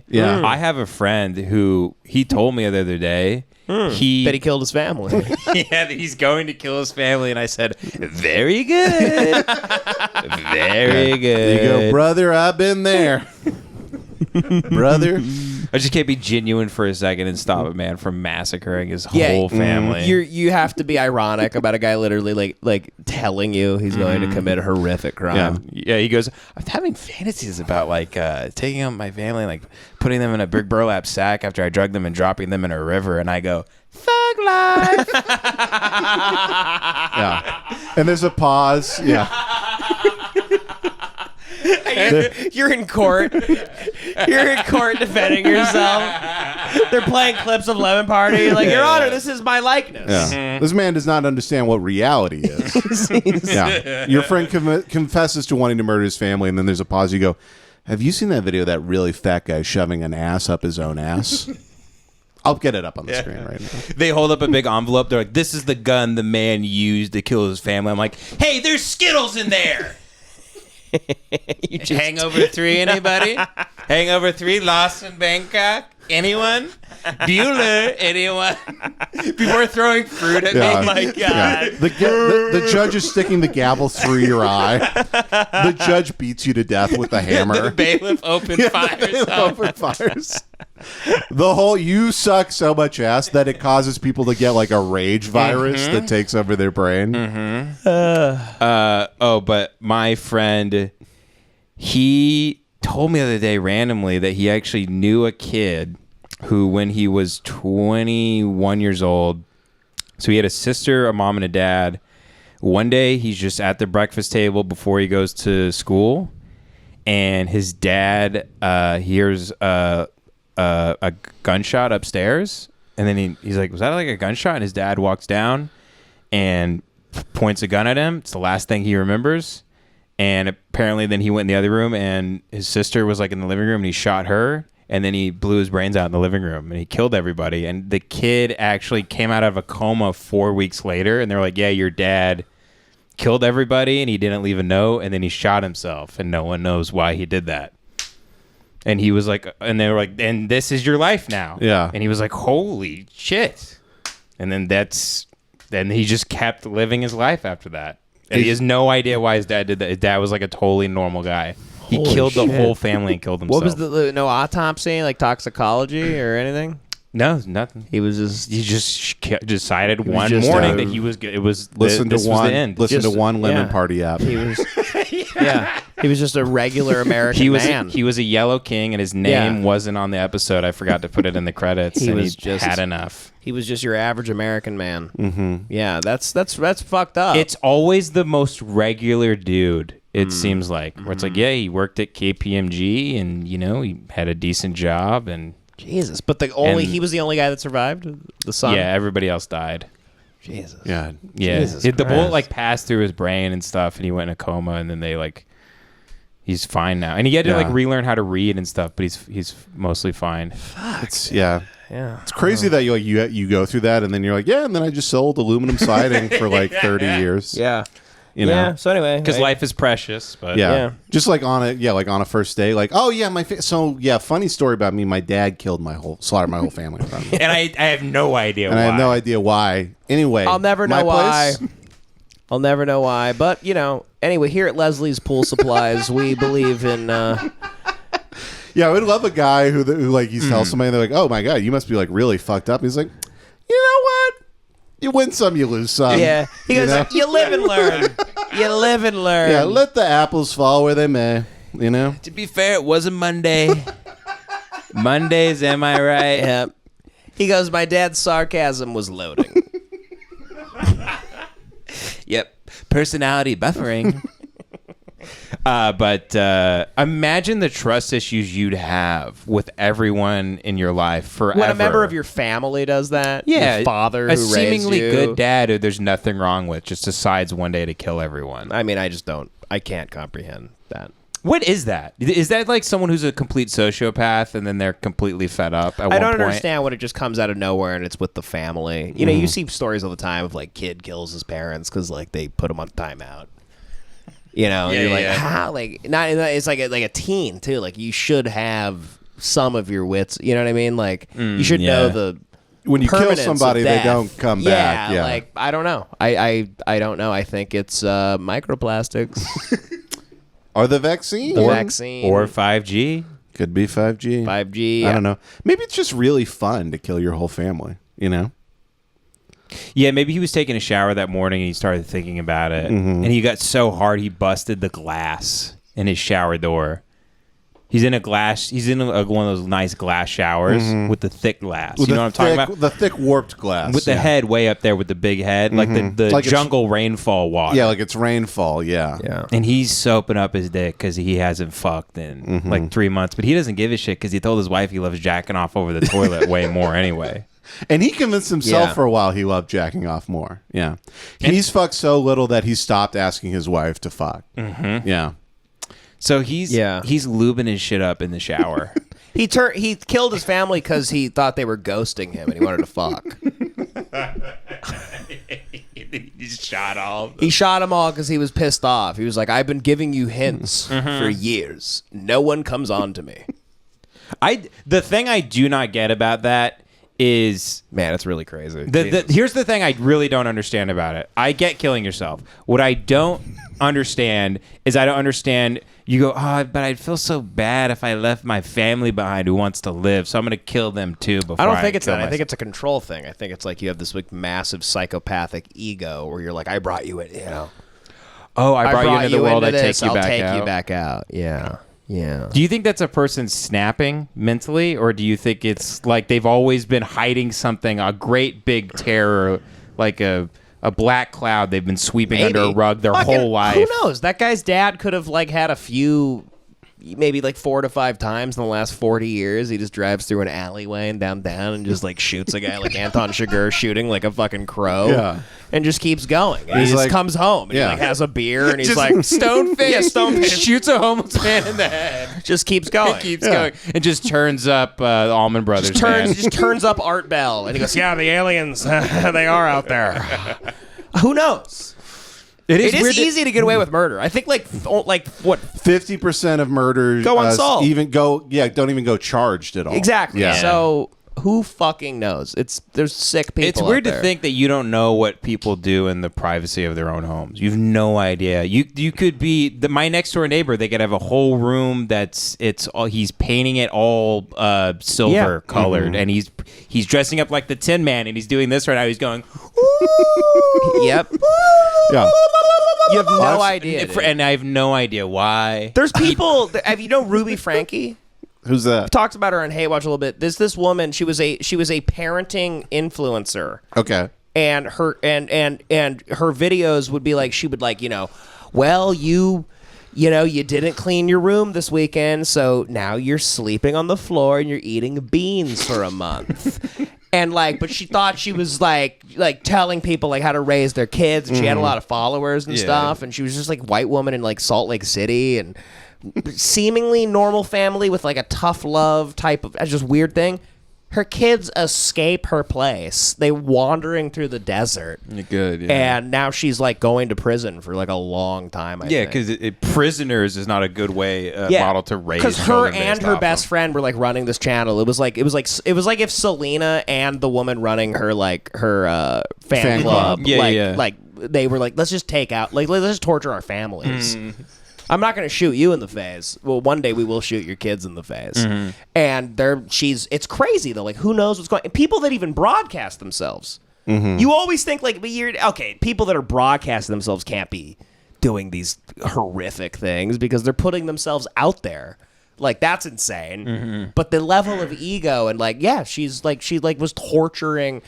Yeah. I have a friend who he told me the other day that he killed his family. yeah, that he's going to kill his family, and I said, very good. Very good. There you go, brother. I've been there. Brother. I just can't be genuine for a second and stop a man from massacring his whole family. You have to be ironic about a guy literally like telling you he's going to commit a horrific crime. Yeah, he goes, I'm having fantasies about like taking out my family, like putting them in a big burlap sack after I drug them and dropping them in a river. And I go, thug life. Yeah. And there's a pause. Yeah. You're in court. You're in court defending yourself. They're playing clips of Lemon Party. You're like, Your Honor, this is my likeness. Yeah. This man does not understand what reality is. Yeah. Your friend confesses to wanting to murder his family, and then there's a pause. You go, have you seen that video of that really fat guy shoving an ass up his own ass? I'll get it up on the screen right now. They hold up a big envelope. They're like, this is the gun the man used to kill his family. I'm like, hey, there's Skittles in there. Hangover 3, anybody? Hangover 3, Lost in Bangkok? Anyone? Bueller? Anyone? People are throwing fruit at me. Oh my God. Yeah. The judge is sticking the gavel through your eye. The judge beats you to death with the hammer. The bailiff opened fires. The whole, you suck so much ass that it causes people to get like a rage virus that takes over their brain. But my friend, he told me the other day randomly that he actually knew a kid who, when he was 21 years old, so he had a sister, a mom, and a dad. One day he's just at the breakfast table before he goes to school, and his dad hears a gunshot upstairs, and then he's like, was that like a gunshot? And his dad walks down and points a gun at him. It's the last thing he remembers. And apparently then he went in the other room, and his sister was like in the living room, and he shot her, and then he blew his brains out in the living room, and he killed everybody. And the kid actually came out of a coma 4 weeks later, and they're like, yeah, your dad killed everybody and he didn't leave a note, and then he shot himself, and no one knows why he did that. And he was like, and they were like, and this is your life now. Yeah. And he was like, holy shit. And then he just kept living his life after that. And he has no idea why his dad did that. His dad was like a totally normal guy. He killed the whole family and killed himself. What was no autopsy, like toxicology or anything? No, nothing. He just decided one morning that he was good. It was listen this to was one. the end. Listen to one Lemon Party app. He was he was just a regular American man. He was a yellow king, and his name wasn't on the episode. I forgot to put it in the credits. He had enough. He was just your average American man. Mm-hmm. Yeah, that's fucked up. It's always the most regular dude. It seems like where it's like, yeah, he worked at KPMG, and he had a decent job, and Jesus. But he was the only guy that survived. The son. Yeah, everybody else died. Jesus. Yeah. Jesus the bullet passed through his brain and stuff, and he went in a coma, and then he's fine now, and he had to relearn how to read and stuff, but he's mostly fine. It's It's crazy that you go through that, and then you're like, and then I just sold aluminum siding for like 30 years. Yeah. Yeah. So anyway, because life is precious, but just like on a first day, like, oh yeah, funny story about me. My dad slaughtered my whole family in front of me. And I have no idea why. I have no idea why. Anyway, I'll never know why. I'll never know why. But anyway, here at Leslie's Pool Supplies, we believe in. Yeah, I would love a guy who like he tells somebody, they're like, oh my god, you must be like really fucked up. He's like, you know what? You win some, you lose some. Yeah. He goes, you live and learn. You live and learn. Yeah, let the apples fall where they may, To be fair, it wasn't Monday. Mondays, am I right? Yeah. He goes, my dad's sarcasm was loading. Yep. Personality buffering. But imagine the trust issues you'd have with everyone in your life forever. When a member of your family does that, your father a who seemingly raised you. good dad who there's nothing wrong with just decides one day to kill everyone. I mean, I can't comprehend that. What is that? Is that like someone who's a complete sociopath and then they're completely fed up at one point? I don't understand when it just comes out of nowhere and it's with the family. You see stories all the time of like kid kills his parents because like they put him on timeout. You're like, how? Like, not. It's like a teen too. Like, you should have some of your wits. You know what I mean? Like you should know the. When you kill permanence somebody, of they death. don't come back. Yeah, like I don't know. I don't know. I think it's microplastics. Or the vaccine. The vaccine. Or 5G. Could be 5G. 5G. I don't know. Maybe it's just really fun to kill your whole family, you know? Yeah, maybe he was taking a shower that morning and he started thinking about it. And he got so hard he busted the glass in his shower door. He's in one of those nice glass showers with the thick glass. With you know what I'm talking about? The thick warped glass. With the head way up there with the big head, like the Like jungle rainfall water. Yeah, like it's rainfall, yeah. And he's soaping up his dick because he hasn't fucked in like 3 months. But he doesn't give a shit because he told his wife he loves jacking off over the toilet way more anyway. And he convinced himself for a while he loved jacking off more. Yeah. He's fucked so little that he stopped asking his wife to fuck. Yeah. So he's lubing his shit up in the shower. He killed his family because he thought they were ghosting him and he wanted to fuck. He shot all. He shot them all because he was pissed off. He was like, "I've been giving you hints for years. No one comes on to me." The thing I do not get about that is, man, it's really crazy. Here's the thing I really don't understand about it. I get killing yourself. What I don't understand is you go, but I'd feel so bad if I left my family behind who wants to live, so I'm going to kill them too before I don't think it's kill that. myself. I think it's a control thing. I think it's like you have this like massive psychopathic ego where you're like, I brought you in, you know. Oh, I brought you into the world, I'll take you back out. Yeah. Yeah. Do you think that's a person snapping mentally, or do you think it's like they've always been hiding something, a great big terror, like a black cloud they've been sweeping under a rug their whole life? Who knows? That guy's dad could have like had a few, maybe like 4 to 5 times in the last 40 years. He just drives through an alleyway and down and just like shoots a guy like Anton Chigurh shooting like a fucking crow. Yeah. And just keeps going. And he just like, comes home and he like has a beer and he's like stone-faced. Shoots a homeless man in the head. Just keeps going. Going. And just turns up Allman Brothers. Just turns up Art Bell. And he goes, yeah, the aliens, they are out there. Who knows? It is easy to get away with murder. I think like what 50% of murders go unsolved. Don't even go charged at all. Exactly. Yeah. So who fucking knows? There's sick people. It's weird out to there. think that you don't know what people do in the privacy of their own homes. You've no idea. You could be my next door neighbor. They could have a whole room he's painting it all silver colored, and he's dressing up like the Tin Man, and he's doing this right now. He's going, yep. Yeah. You have no idea, and I have no idea why. There's people. Have you know Ruby Franke? Who's that? Talked about her on Hey Watch a little bit. This woman. She was a parenting influencer. Okay. And her videos would be like, she would like, well, you didn't clean your room this weekend, so now you're sleeping on the floor and you're eating beans for a month. And like, but she thought she was like telling people like how to raise their kids, and she had a lot of followers and stuff, and she was just like white woman in like Salt Lake City and seemingly normal family with like a tough love type of just weird thing. Her kids escape her place. They wandering through the desert. Good, yeah. And now she's like going to prison for like a long time. I think. Because prisoners is not a good model to raise. Because her and her best friend were like running this channel. It was like if Selena and the woman running her fan club, like they were like, let's just let's just torture our families. I'm not going to shoot you in the face. Well, one day we will shoot your kids in the face. And it's crazy though. Like, who knows what's going on? People that even broadcast themselves. You always think like, people that are broadcasting themselves can't be doing these horrific things because they're putting themselves out there. Like, that's insane. But the level of ego and like, she was torturing.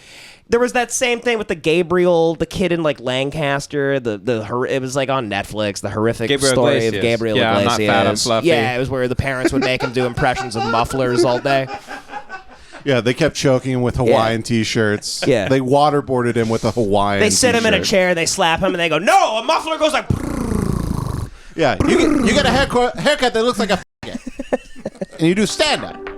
There was that same thing with the kid in like Lancaster. It was like on Netflix. The horrific story of Gabriel Iglesias. I'm not fat, I'm fluffy. Yeah, it was where the parents would make him do impressions of mufflers all day. Yeah, they kept choking him with Hawaiian t-shirts. Yeah, they waterboarded him with a Hawaiian. They sit him in a chair. They slap him, and they go, "No, a muffler goes like." Yeah, you get a haircut that looks like a. And you do stand up.